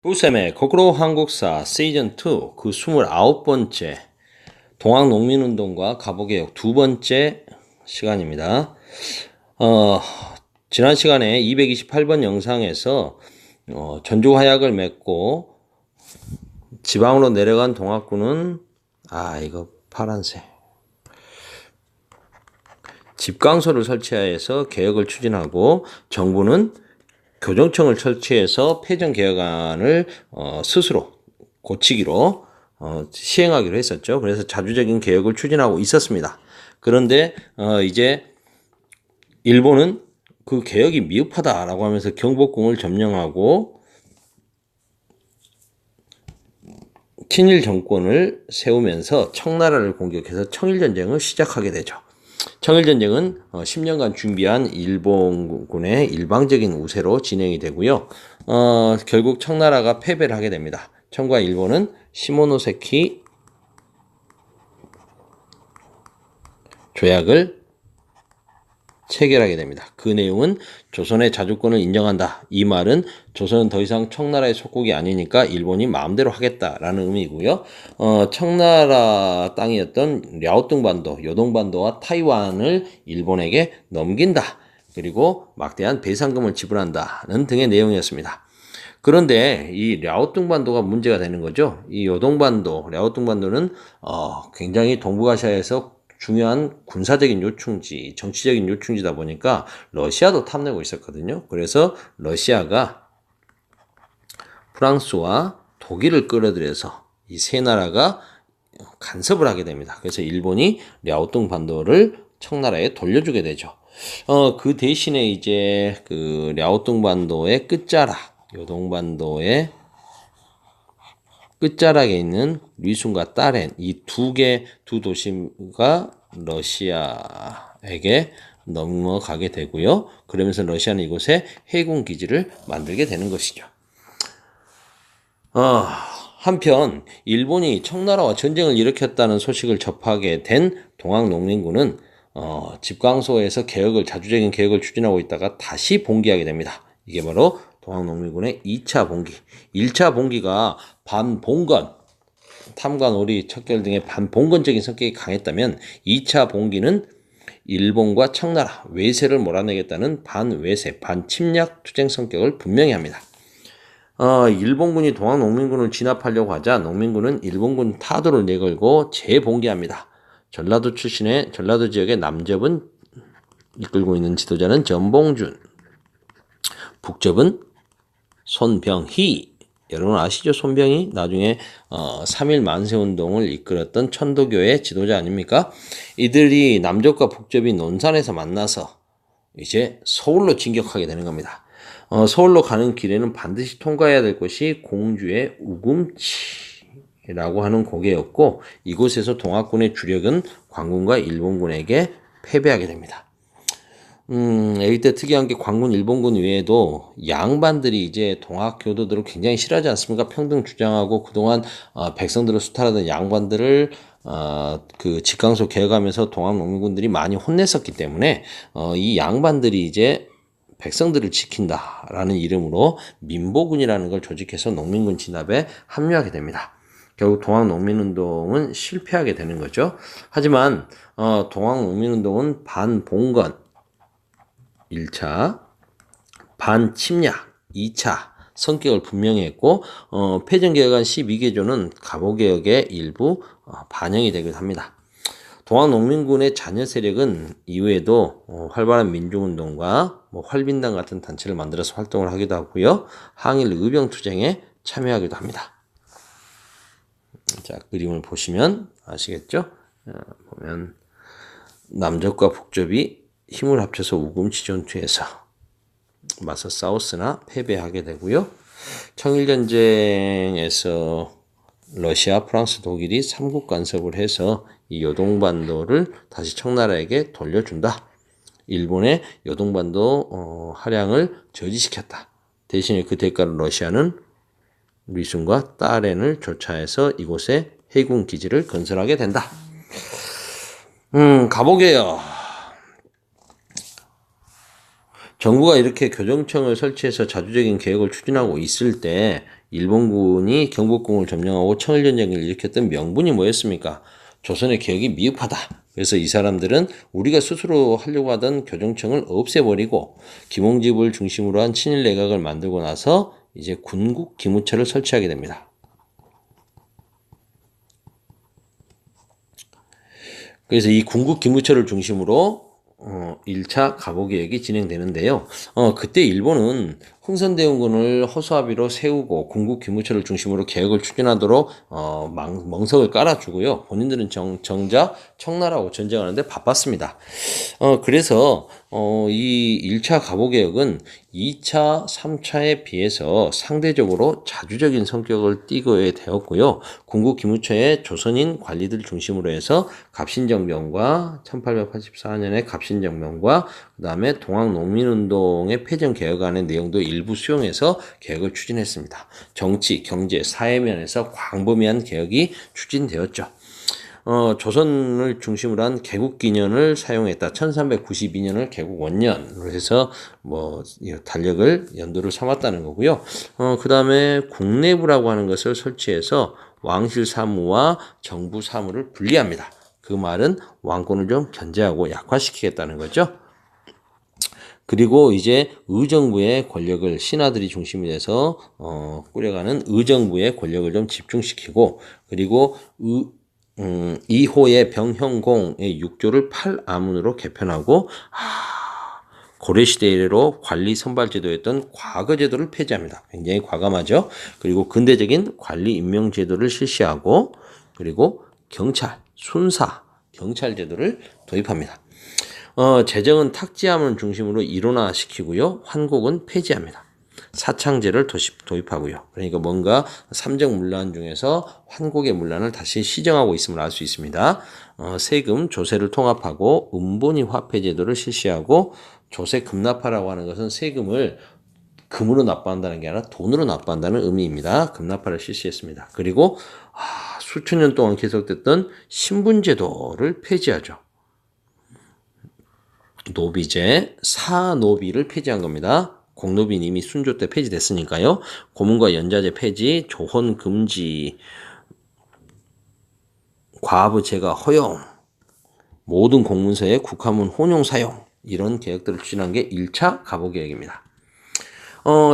부쌤의 거꾸로 한국사 시즌2 그 29번째 동학농민운동과 갑오개혁 두 번째 시간입니다. 지난 시간에 228번 영상에서 전주화약을 맺고 지방으로 내려간 동학군은 이거 파란색 집강소를 설치하여서 개혁을 추진하고 정부는 교정청을 설치해서 폐정개혁안을 스스로 고치기로 시행하기로 했었죠. 그래서 자주적인 개혁을 추진하고 있었습니다. 그런데 이제 일본은 그 개혁이 미흡하다라고 하면서 경복궁을 점령하고 친일 정권을 세우면서 청나라를 공격해서 청일전쟁을 시작하게 되죠. 청일전쟁은 10년간 준비한 일본군의 일방적인 우세로 진행이 되고요. 결국 청나라가 패배를 하게 됩니다. 청과 일본은 시모노세키 조약을 체결하게 됩니다. 그 내용은 조선의 자주권을 인정한다. 이 말은 조선은 더 이상 청나라의 속국이 아니니까 일본이 마음대로 하겠다라는 의미이고요. 청나라 땅이었던 랴오뚱반도, 요동반도와 타이완을 일본에게 넘긴다. 그리고 막대한 배상금을 지불한다는 등의 내용이었습니다. 그런데 이 랴오뚱반도가 문제가 되는 거죠. 이 요동반도, 랴오뚱반도는 굉장히 동북아시아에서 중요한 군사적인 요충지, 정치적인 요충지다 보니까 러시아도 탐내고 있었거든요. 그래서 러시아가 프랑스와 독일을 끌어들여서 이 세 나라가 간섭을 하게 됩니다. 그래서 일본이 랴오뚱 반도를 청나라에 돌려주게 되죠. 그 대신에 이제 그 랴오뚱 반도의 끝자락, 요동반도의 끝자락에 있는 리순과 따렌 이 두 도시가 러시아에게 넘어가게 되고요. 그러면서 러시아는 이곳에 해군 기지를 만들게 되는 것이죠. 한편 일본이 청나라와 전쟁을 일으켰다는 소식을 접하게 된 동학농민군은 집강소에서 자주적인 개혁을 추진하고 있다가 다시 봉기하게 됩니다. 이게 바로 동학농민군의 2차 봉기. 1차 봉기가 반봉건, 탐과 놀이, 척결 등의 반봉건적인 성격이 강했다면 2차 봉기는 일본과 청나라, 외세를 몰아내겠다는 반외세, 반침략 투쟁 성격을 분명히 합니다. 일본군이 동학농민군을 진압하려고 하자 농민군은 일본군 타도를 내걸고 재봉기합니다. 전라도 지역의 남접은 이끌고 있는 지도자는 전봉준, 북접은 손병희. 여러분 아시죠? 손병희 나중에 3.1 만세운동을 이끌었던 천도교의 지도자 아닙니까? 이들이 남접과 북접이 논산에서 만나서 이제 서울로 진격하게 되는 겁니다. 서울로 가는 길에는 반드시 통과해야 될 곳이 공주의 우금치라고 하는 고개였고 이곳에서 동학군의 주력은 관군과 일본군에게 패배하게 됩니다. 이때 특이한 게 관군 일본군 외에도 양반들이 이제 동학교도들을 굉장히 싫어하지 않습니까? 평등 주장하고 그동안 백성들을 수탈하던 양반들을 그 집강소 개혁하면서 동학농민군들이 많이 혼냈었기 때문에 이 양반들이 이제 백성들을 지킨다라는 이름으로 민보군이라는 걸 조직해서 농민군 진압에 합류하게 됩니다. 결국 동학농민운동은 실패하게 되는 거죠. 하지만 동학농민운동은 반봉건 1차, 반침략 2차 성격을 분명히 했고 폐정개혁안 12개조는 갑오개혁의 일부 반영이 되기도 합니다. 동학농민군의 자녀 세력은 이후에도 활발한 민중운동과 활빈당 같은 단체를 만들어서 활동을 하기도 하고요. 항일 의병투쟁에 참여하기도 합니다. 자, 그림을 보시면 아시겠죠? 보면 남접과 북접이 힘을 합쳐서 우금치 전투에서 맞서 싸웠으나 패배하게 되고요. 청일전쟁에서 러시아, 프랑스, 독일이 삼국 간섭을 해서 이 요동반도를 다시 청나라에게 돌려준다. 일본의 요동반도 할양을 저지시켰다. 대신에 그 대가로 러시아는 리순과 따렌을 조차해서 이곳에 해군 기지를 건설하게 된다. 갑오개혁. 정부가 이렇게 교정청을 설치해서 자주적인 개혁을 추진하고 있을 때 일본군이 경복궁을 점령하고 청일전쟁을 일으켰던 명분이 뭐였습니까? 조선의 개혁이 미흡하다. 그래서 이 사람들은 우리가 스스로 하려고 하던 교정청을 없애버리고 김홍집을 중심으로 한 친일 내각을 만들고 나서 이제 군국 기무처를 설치하게 됩니다. 그래서 이 군국 기무처를 중심으로 1차 가보개혁이 진행되는데요. 그때 일본은 흥선대원군을 허수아비로 세우고 군국 기무처를 중심으로 개혁을 추진하도록 멍석을 깔아주고요. 본인들은 정작 청나라하고 전쟁하는데 바빴습니다. 그래서 이 1차 가보개혁은 2차, 3차에 비해서 상대적으로 자주적인 성격을 띠게 되었고요. 군국 기무처의 조선인 관리들 중심으로 해서 갑신정변과 1884년에 갑신정변과 그 다음에 동학농민운동의 패전 개혁안의 내용도 일부 수용해서 개혁을 추진했습니다. 정치, 경제, 사회면에서 광범위한 개혁이 추진되었죠. 조선을 중심으로 한 개국기년을 사용했다. 1392년을 개국 원년으로 해서 달력을 연도를 삼았다는 거고요. 그 다음에 국내부라고 하는 것을 설치해서 왕실 사무와 정부 사무를 분리합니다. 그 말은 왕권을 좀 견제하고 약화시키겠다는 거죠. 그리고 이제 의정부의 권력을 신하들이 중심이 돼서 꾸려가는 의정부의 권력을 좀 집중시키고, 그리고 2호의 병형공의 6조를 8아문으로 개편하고 고려시대 이래로 관리 선발제도였던 과거제도를 폐지합니다. 굉장히 과감하죠. 그리고 근대적인 관리 임명제도를 실시하고, 그리고 경찰, 순사, 경찰제도를 도입합니다. 재정은 탁지함을 중심으로 일원화시키고요. 환곡은 폐지합니다. 사창제를 도입하고요. 그러니까 뭔가 삼정문란 중에서 환곡의 문란을 다시 시정하고 있음을 알 수 있습니다. 세금, 조세를 통합하고 음본위 화폐제도를 실시하고, 조세 급납하라고 하는 것은 세금을 금으로 납부한다는 게 아니라 돈으로 납부한다는 의미입니다. 급납하를 실시했습니다. 그리고 수천 년 동안 계속됐던 신분제도를 폐지하죠. 노비제, 사노비를 폐지한 겁니다. 공노비는 이미 순조 때 폐지됐으니까요. 고문과 연자제 폐지, 조혼 금지, 과부 제가 허용, 모든 공문서에 국화문 혼용 사용, 이런 개혁들을 추진한 게 1차 가보개혁입니다.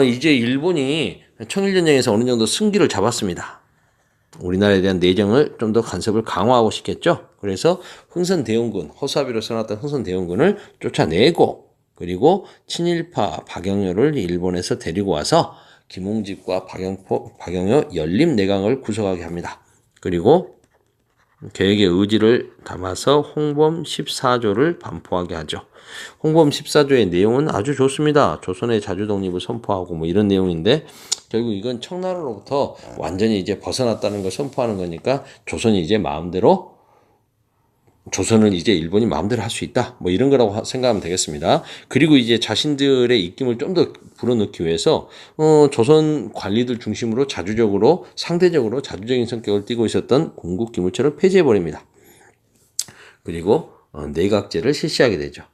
이제 일본이 청일전쟁에서 어느 정도 승기를 잡았습니다. 우리나라에 대한 내정을 좀 더 간섭을 강화하고 싶겠죠. 그래서 흥선대원군, 허수아비로 써놨던 흥선대원군을 쫓아내고, 그리고 친일파 박영효를 일본에서 데리고 와서 김홍집과 박영효 연립내강을 구성하게 합니다. 그리고 개혁의 의지를 담아서 홍범 14조를 반포하게 하죠. 홍범 14조의 내용은 아주 좋습니다. 조선의 자주독립을 선포하고 이런 내용인데, 결국 이건 청나라로부터 완전히 이제 벗어났다는 걸 선포하는 거니까 조선이 이제 조선은 이제 일본이 마음대로 할 수 있다. 이런 거라고 생각하면 되겠습니다. 그리고 이제 자신들의 입김을 좀 더 불어넣기 위해서 조선 관리들 중심으로 상대적으로 자주적인 성격을 띠고 있었던 군국 기무처를 폐지해버립니다. 그리고 내각제를 실시하게 되죠.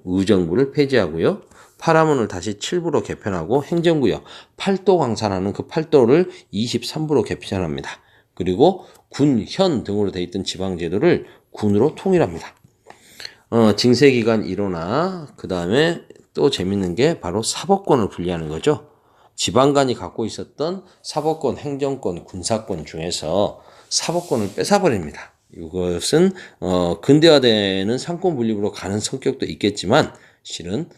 의정부를 폐지하고요. 8아문을 다시 7부로 개편하고 행정구역 8도 강산하는 그 8도를 23부로 개편합니다. 그리고 군, 현 등으로 되어 있던 지방제도를 군으로 통일합니다. 징세기간 일원화, 그 다음에 또 재밌는 게 바로 사법권을 분리하는 거죠. 지방간이 갖고 있었던 사법권, 행정권, 군사권 중에서 사법권을 뺏어버립니다. 이것은 근대화되는 상권 분립으로 가는 성격도 있겠지만 실은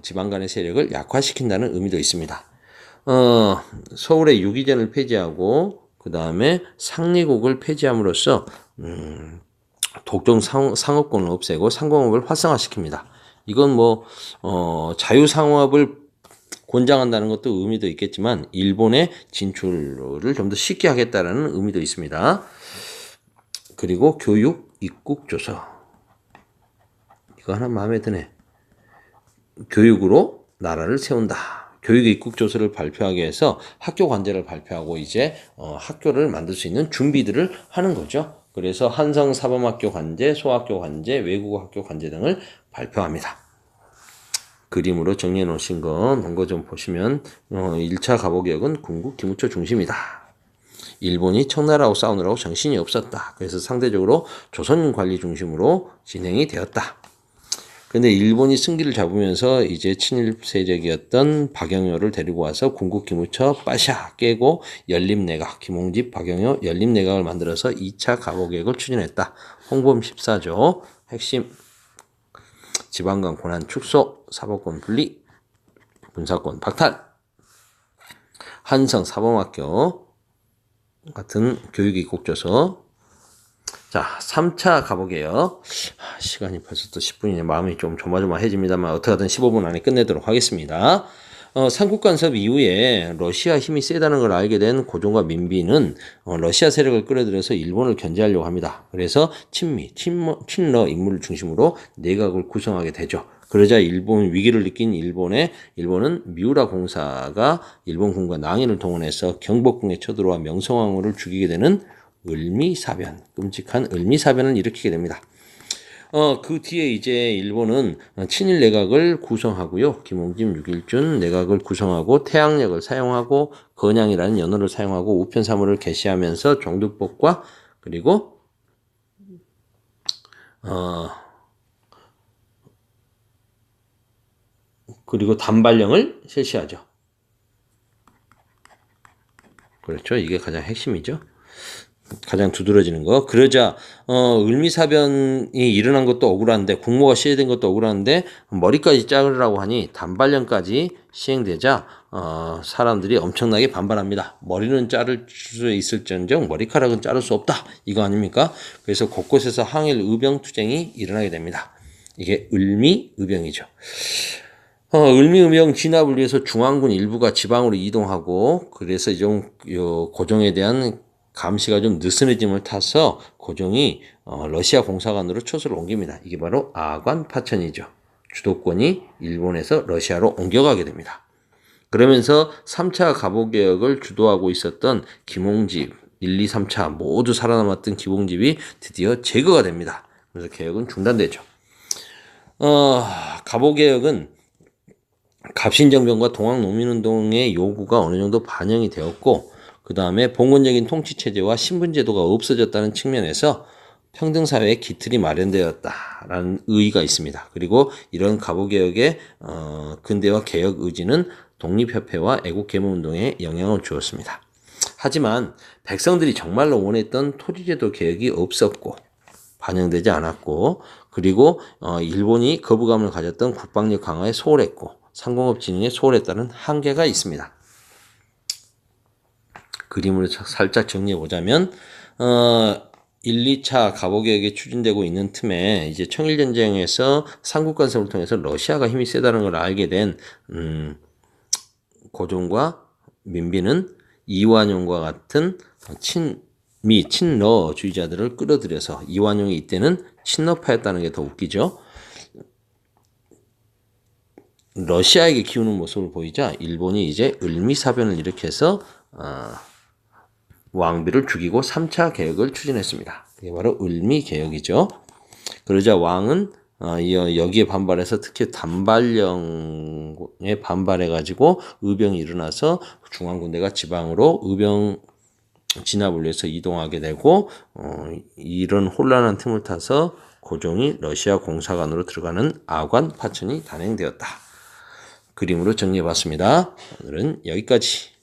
지방 간의 세력을 약화시킨다는 의미도 있습니다. 서울의 유기전을 폐지하고 그 다음에 상리국을 폐지함으로써 독점 상업권을 없애고 상공업을 활성화시킵니다. 이건 자유상업을 권장한다는 것도 의미도 있겠지만 일본의 진출을 좀 더 쉽게 하겠다라는 의미도 있습니다. 그리고 교육, 입국조서. 이거 하나 마음에 드네. 교육으로 나라를 세운다. 교육 입국조서를 발표하기 위해서 학교 관제를 발표하고 이제 학교를 만들 수 있는 준비들을 하는 거죠. 그래서 한성사범학교 관제, 소학교 관제, 외국어 학교 관제 등을 발표합니다. 그림으로 정리해 놓으신 거 좀 보시면 1차 갑오개혁은 군국 기무처 중심이다. 일본이 청나라하고 싸우느라고 정신이 없었다. 그래서 상대적으로 조선 관리 중심으로 진행이 되었다. 근데 일본이 승기를 잡으면서 이제 친일 세력이었던 박영효를 데리고 와서 군국 기무처 빠샤 깨고 연립내각, 김홍집, 박영효 연립내각을 만들어서 2차 갑오개혁을 추진했다. 홍범 14조 핵심 지방간 권한 축소, 사법권 분리, 군사권 박탈, 한성 사범학교 같은 교육이국조서. 자, 3차 가보게요. 시간이 벌써 또 10분이네. 마음이 좀 조마조마해집니다만 어떻게든 15분 안에 끝내도록 하겠습니다. 삼국 간섭 이후에 러시아 힘이 세다는 걸 알게 된 고종과 민비는 러시아 세력을 끌어들여서 일본을 견제하려고 합니다. 그래서 친러 인물을 중심으로 내각을 구성하게 되죠. 그러자 일본 위기를 느낀 일본은 미우라 공사가 일본군과 낭인을 동원해서 경복궁에 쳐들어와 명성황후를 죽이게 되는 을미사변, 끔찍한 을미사변을 일으키게 됩니다. 그 뒤에 이제 일본은 친일 내각을 구성하고요. 김홍집, 육일준 내각을 구성하고 태양력을 사용하고 건양이라는 연호를 사용하고 우편사무를 개시하면서 종두법과 그리고 단발령을 실시하죠. 그렇죠. 이게 가장 핵심이죠. 가장 두드러지는 거. 그러자 을미사변이 일어난 것도 억울한데 국모가 시해된 것도 억울한데 머리까지 자르라고 하니 단발령까지 시행되자 사람들이 엄청나게 반발합니다. 머리는 자를 수 있을지언정 머리카락은 자를 수 없다. 이거 아닙니까? 그래서 곳곳에서 항일 의병투쟁이 일어나게 됩니다. 이게 을미의병이죠. 을미의병 진압을 위해서 중앙군 일부가 지방으로 이동하고 그래서 좀 고종에 대한 감시가 좀 느슨해짐을 타서 고종이 러시아 공사관으로 초소를 옮깁니다. 이게 바로 아관 파천이죠. 주도권이 일본에서 러시아로 옮겨가게 됩니다. 그러면서 3차 갑오개혁을 주도하고 있었던 김홍집 1, 2, 3차 모두 살아남았던 김홍집이 드디어 제거가 됩니다. 그래서 개혁은 중단되죠. 갑오개혁은 갑신정변과 동학농민운동의 요구가 어느 정도 반영이 되었고 그 다음에 봉건적인 통치체제와 신분제도가 없어졌다는 측면에서 평등사회의 기틀이 마련되었다라는 의의가 있습니다. 그리고 이런 갑오개혁의 근대화 개혁 의지는 독립협회와 애국개모운동에 영향을 주었습니다. 하지만 백성들이 정말로 원했던 토지제도 개혁이 없었고 반영되지 않았고 그리고 일본이 거부감을 가졌던 국방력 강화에 소홀했고 상공업 진흥에 소홀했다는 한계가 있습니다. 그림을 살짝 정리해 보자면 1, 2차 갑오개혁이 추진되고 있는 틈에 이제 청일전쟁에서 삼국 간섭을 통해서 러시아가 힘이 세다는 걸 알게 된 고종과 민비는 이완용과 같은 친러주의자들을 끌어들여서 이완용이 이때는 친러파였다는 게 더 웃기죠. 러시아에게 기우는 모습을 보이자 일본이 이제 을미사변을 일으켜서 왕비를 죽이고 3차 개혁을 추진했습니다. 이게 바로 을미개혁이죠. 그러자 왕은 여기에 반발해서 특히 단발령에 반발해가지고 의병이 일어나서 중앙군대가 지방으로 의병 진압을 위해서 이동하게 되고 이런 혼란한 틈을 타서 고종이 러시아 공사관으로 들어가는 아관 파천이 단행되었다. 그림으로 정리해봤습니다. 오늘은 여기까지.